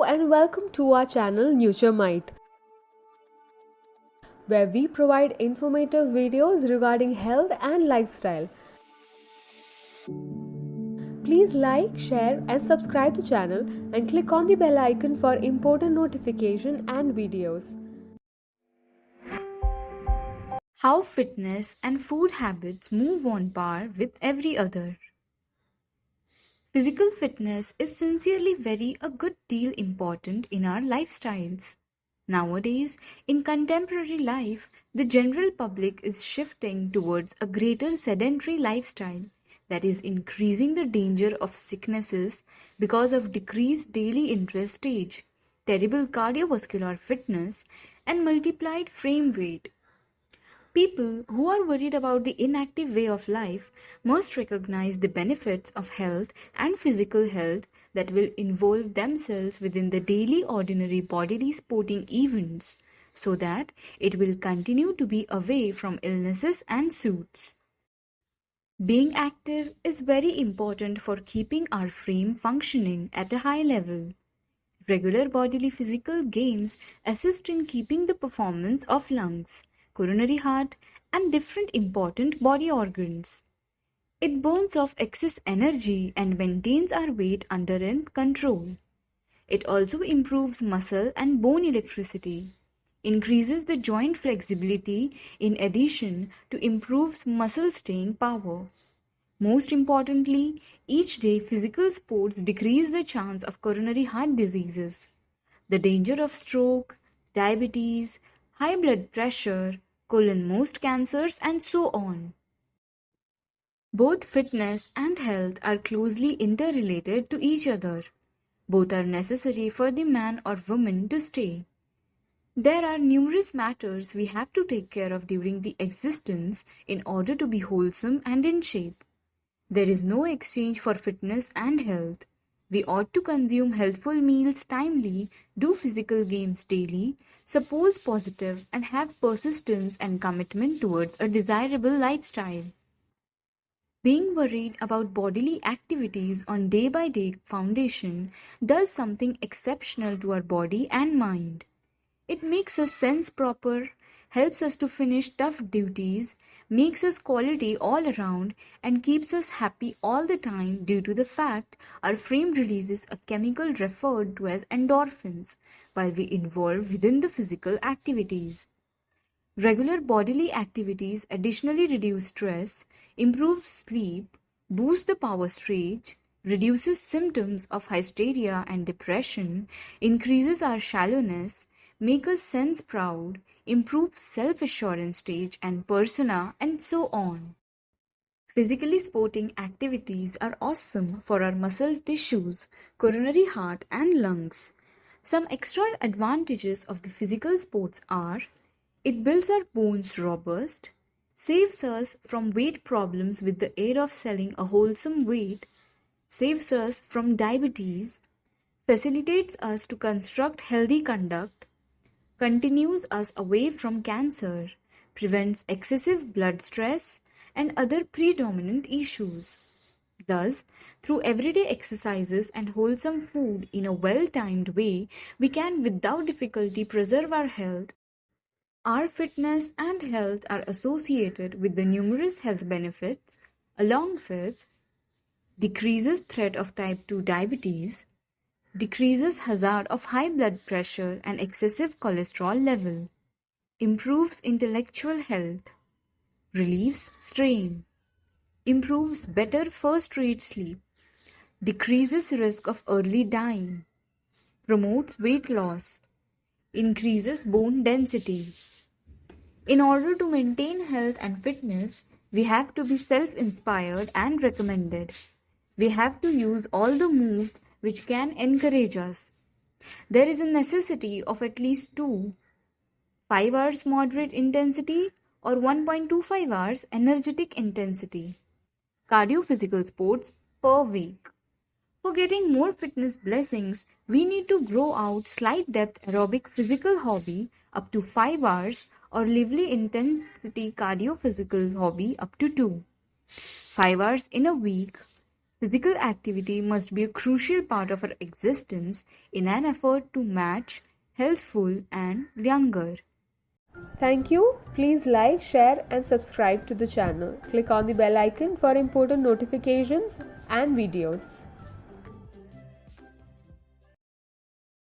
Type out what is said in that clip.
and welcome to our channel NutureMite, where we provide informative videos regarding health and lifestyle. Please like, share and subscribe the channel and click on the bell icon for important notification and videos. How fitness and food habits move on par with every other. Physical fitness is sincerely very a good deal important in our lifestyles. Nowadays, in contemporary life, the general public is shifting towards a greater sedentary lifestyle that is increasing the danger of sicknesses because of decreased daily interest age, terrible cardiovascular fitness, and multiplied frame weight. People who are worried about the inactive way of life must recognize the benefits of health and physical health that will involve themselves within the daily ordinary bodily sporting events so that it will continue to be away from illnesses and suits. Being active is very important for keeping our frame functioning at a high level. Regular bodily physical games assist in keeping the performance of lungs, coronary heart, and different important body organs. It burns off excess energy and maintains our weight under control. It also improves muscle and bone electricity, increases the joint flexibility in addition to improves muscle staying power. Most importantly, each day physical sports decrease the chance of coronary heart diseases, the danger of stroke, diabetes, high blood pressure, colon most cancers, and so on. Both fitness and health are closely interrelated to each other. Both are necessary for the man or woman to stay. There are numerous matters we have to take care of during the existence in order to be wholesome and in shape. There is no exchange for fitness and health. We ought to consume healthful meals timely, do physical games daily, suppose positive, and have persistence and commitment towards a desirable lifestyle. Being worried about bodily activities on day-by-day foundation does something exceptional to our body and mind. It makes us sense proper, helps us to finish tough duties, makes us quality all around, and keeps us happy all the time due to the fact our frame releases a chemical referred to as endorphins while we involve within the physical activities. Regular bodily activities additionally reduce stress, improve sleep, boost the power stage, reduces symptoms of hysteria and depression, increases our shallowness, make us sense proud, improve self-assurance stage and persona, and so on. Physically sporting activities are awesome for our muscle tissues, coronary heart, and lungs. Some extra advantages of the physical sports are: it builds our bones robust, saves us from weight problems with the aid of selling a wholesome weight, saves us from diabetes, facilitates us to construct healthy conduct, continues us away from cancer, prevents excessive blood stress, and other predominant issues. Thus, through everyday exercises and wholesome food in a well-timed way, we can without difficulty preserve our health. Our fitness and health are associated with the numerous health benefits, along with decreases threat of type 2 diabetes, decreases hazard of high blood pressure and excessive cholesterol level, improves intellectual health, relieves strain, improves better first-rate sleep, decreases risk of early dying, promotes weight loss, increases bone density. In order to maintain health and fitness, we have to be self-inspired and recommended. We have to use all the moves which can encourage us. There is a necessity of at least 5 hours moderate intensity or 1.25 hours energetic intensity cardiophysical sports per week. For getting more fitness blessings, we need to grow out slight depth aerobic physical hobby up to 5 hours or lively intensity cardiophysical hobby up to 2. 5 hours in a week Physical activity must be a crucial part of our existence in an effort to match healthful and younger. Thank you. Please like, share, and subscribe to the channel. Click on the bell icon for important notifications and videos.